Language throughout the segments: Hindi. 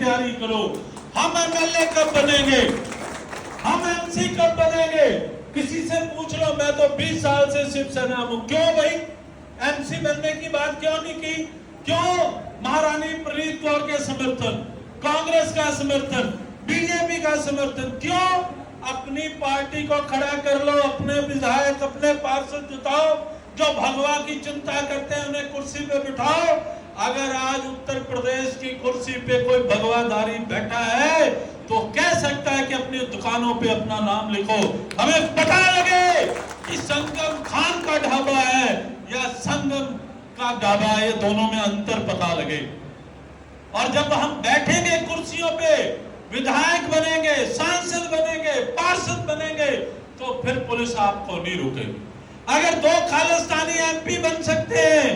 तैयारी करो। हम एमएलए कब बनेंगे, हम एमसी कब बनेंगे? किसी से पूछ लो। मैं तो 20 साल से शिवसेना हूं। क्यों भाई एमसी बनने की बात क्यों नहीं की? क्यों महारानी प्रीत कौर के समर्थन, कांग्रेस का समर्थन, बीजेपी का समर्थन? क्यों? अपनी पार्टी को खड़ा कर लो, अपने विधायक, अपने पार्षद जुटाओ, जो भगवा की चिंता करते हैं उन्हें कुर्सी पे बिठाओ। अगर आज उत्तर प्रदेश की कुर्सी पे कोई भगवाधारी बैठा है तो कह सकता है कि अपनी दुकानों पे अपना नाम लिखो। हमें पता लगे कि संगम खान का ढाबा है या संगम का ढाबा है, ये दोनों में अंतर पता लगे। और जब हम बैठेंगे कुर्सियों पे, विधायक बनेंगे, सांसद बनेंगे, पार्षद बनेंगे, तो फिर पुलिस आपको नहीं रुकेगी। अगर 2 खालिस्तानी एमपी बन सकते हैं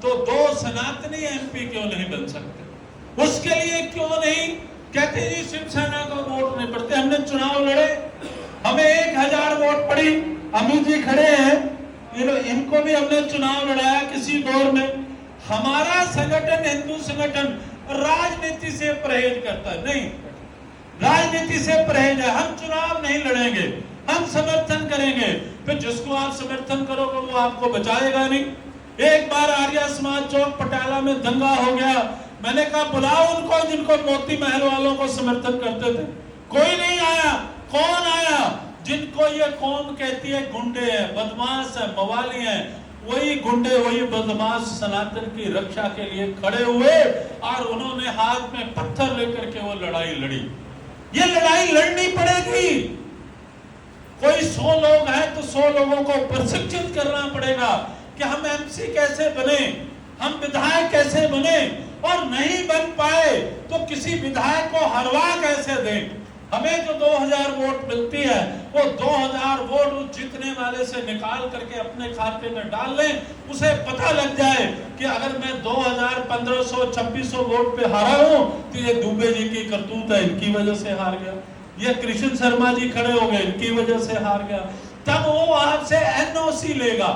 तो 2 सनातनी एमपी क्यों नहीं बन सकते? उसके लिए क्यों नहीं कहते जी शिवसेना को वोट नहीं पड़ते? हमने चुनाव लड़े, हमें 1000 वोट पड़ी। अमित जी खड़े हैं, इनको भी हमने चुनाव लड़ाया किसी दौर में। हमारा संगठन, हिंदू संगठन, राजनीति से परहेज करता है। नहीं, राजनीति से परहेज है। हम चुनाव नहीं लड़ेंगे, हम समर्थन करेंगे। फिर जिसको आप समर्थन करोगे वो आपको बचाएगा नहीं। एक बार आर्य समाज चौक पटियाला में दंगा हो गया। मैंने कहा बुलाओ उनको जिनको मोती महल वालों को समर्थन करते थे। कोई नहीं आया। कौन आया? जिनको ये कौम कहती है गुंडे हैं, बदमाश है, मवाली है, वही गुंडे, वही बदमाश सनातन की रक्षा के लिए खड़े हुए और उन्होंने हाथ में पत्थर लेकर के वो लड़ाई लड़ी। ये लड़ाई लड़नी पड़ेगी। कोई 100 लोग हैं तो 100 लोगों को प्रशिक्षित करना पड़ेगा कि हम एमसी कैसे बने, हम विधायक कैसे बने, और नहीं बन पाए तो किसी विधायक को हरवा कैसे दें। हमें जो 2000 वोट मिलती है वो 2000 वोट उस जीतने वाले से निकाल करके अपने खाते में डाल लें। उसे पता लग जाए कि अगर मैं 2000, 1500, 2600 वोट पे हारा हूं तो ये दुबे जी की करतूत है, इनकी वजह से हार गया। ये कृष्ण शर्मा जी खड़े हो गए, इनकी वजह से हार गया। तब वो आपसे एनओसी लेगा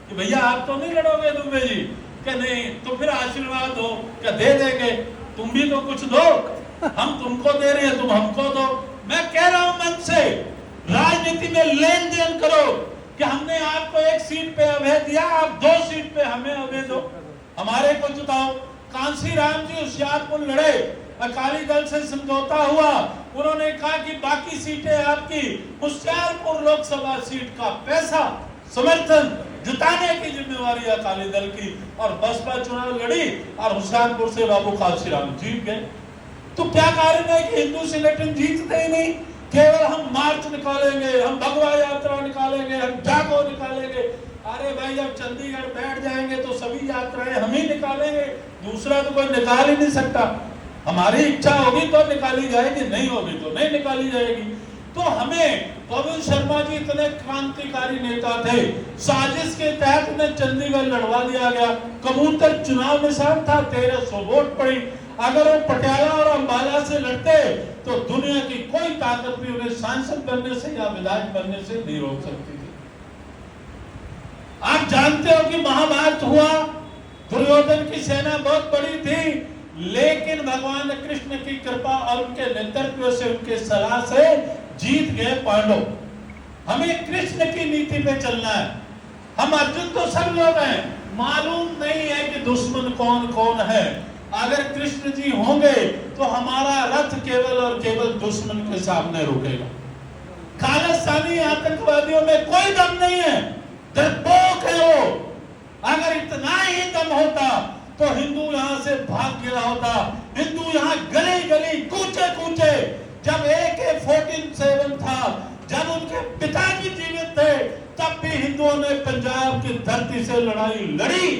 कि भैया आप तो नहीं लड़ोगे दुबे जी? कि नहीं, तो फिर आशीर्वाद दो, क्या दे देंगे? तुम भी तो कुछ दो, हम तुमको दे रहे हैं, तुम हमको दो। मैं कह रहा हूं मन से, राजनीति में लेन देन करो कि हमने आपको 1 सीट पे अभय दिया, आप 2 सीट पे हमें अभय दो, हमारे को जिताओ। कांसी राम जी होशियारपुर लड़े, अकाली दल से समझौता हुआ, उन्होंने कहा कि बाकी सीटें आपकी, होशियारपुर लोकसभा सीट का पैसा, समर्थन जुटाने की जिम्मेवारी अकाली दल की, और बसपा चुनाव लड़ी और होशियारपुर से बाबू कांसी राम जीत गए। तो क्या कारण है कि हिंदू संगठन जीतते ही नहीं? केवल हम मार्च निकालेंगे, हम भगवा यात्रा निकालेंगे, हम जागो निकालेंगे। अरे भाई जब चंडीगढ़ बैठ जाएंगे तो सभी यात्राएं हम ही निकालेंगे, दूसरा तो कोई निकाल ही नहीं सकता। हमारी इच्छा होगी तो निकाली जाएगी, नहीं होगी तो नहीं निकाली जाएगी। तो हमें पवन शर्मा जी इतने क्रांतिकारी नेता थे, साजिश के तहत उन्हें चंडीगढ़ लड़वा दिया गया। कबूतर चुनाव निशान था, 1300 वोट पड़ी। अगर वो पटियाला और अंबाला से लड़ते तो दुनिया की कोई ताकत भी उन्हें सांसद बनने से या विधायक बनने से नहीं रोक सकती थी। आप जानते हो कि महाभारत हुआ, दुर्योधन की सेना बहुत बड़ी थी, लेकिन भगवान कृष्ण की कृपा और उनके नेतृत्व से, उनके सलाह से जीत गए पांडव। हमें कृष्ण की नीति पे चलना है। हम अर्जुन तो सब लोग हैं, मालूम नहीं है कि दुश्मन कौन कौन है। अगर कृष्ण जी होंगे तो हमारा रथ केवल और केवल दुश्मन के सामने रुकेगा। खालिस्तानी आतंकवादियों में कोई दम नहीं है, डरपोक है वो। अगर इतना ही दम होता तो हिंदू यहां से भाग गया होता। हिंदू यहां गली गली, कूचे कूचे, जब AK-47 था, जब उनके पिताजी जीवित थे, तब भी हिंदुओं ने पंजाब की धरती से लड़ाई लड़ी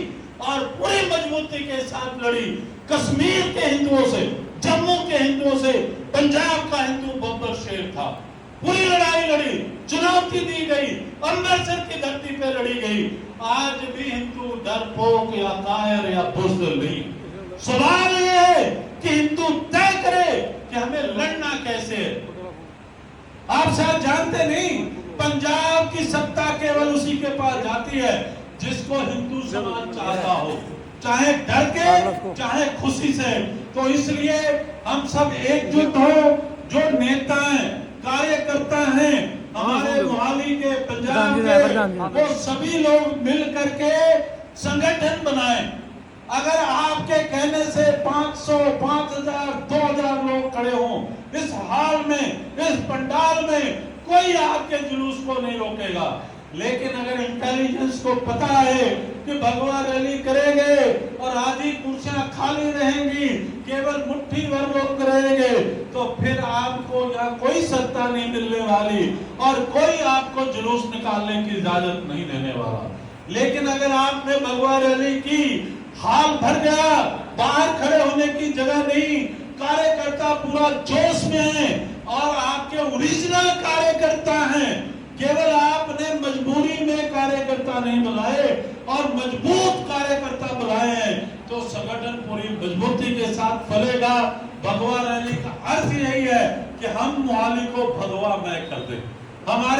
और पूरी मजबूती के साथ लड़ी। कश्मीर के हिंदुओं से, जम्मू के हिंदुओं से, पंजाब का हिंदू बब्बर शेर था, पूरी लड़ाई लड़ी, चुनौती दी गई, अमृतसर की धरती पे लड़ी गई। आज भी हिंदू डरपोक या कायर या बुज़दिल नहीं। सवाल ये है कि हिंदू तय करे कि हमें लड़ना कैसे है। आप शायद जानते नहीं, पंजाब की सत्ता केवल उसी के पास जाती है जिसको हिंदू समाज चाहता हो। चाहे डर के चाहे खुशी से। तो इसलिए हम सब एकजुट हो, जो नेता हैं, कार्यकर्ता हैं हमारे मोहाली के, पंजाब के, वो सभी लोग मिल करके संगठन बनाएं। अगर आपके कहने से 500, 5000, 2000 लोग खड़े हों इस हाल में, इस पंडाल में, कोई आपके जुलूस को नहीं रोकेगा। लेकिन अगर इंटेलिजेंस को पता है कि भगवा रैली करेंगे और आधी कुर्सियां खाली रहेंगी, केवल मुट्ठी भर लोग रहेंगे, तो फिर आपको यहाँ कोई सत्ता नहीं मिलने वाली और कोई आपको जुलूस निकालने की इजाजत नहीं देने वाला। लेकिन अगर आपने भगवा रैली की, हाल भर गया, बाहर खड़े होने की जगह नहीं, कार्यकर्ता पूरा जोश में है और आपके ओरिजिनल कार्यकर्ता हैं, केवल आपने मजबूरी में कार्यकर्ता नहीं बुलाए और मजबूत कार्यकर्ता बुलाए हैं, तो संगठन पूरी मजबूती के साथ फलेगा। भगवा रैली का अर्थ यही है कि हम मोहाली को भगवा मय कर दें। हमारे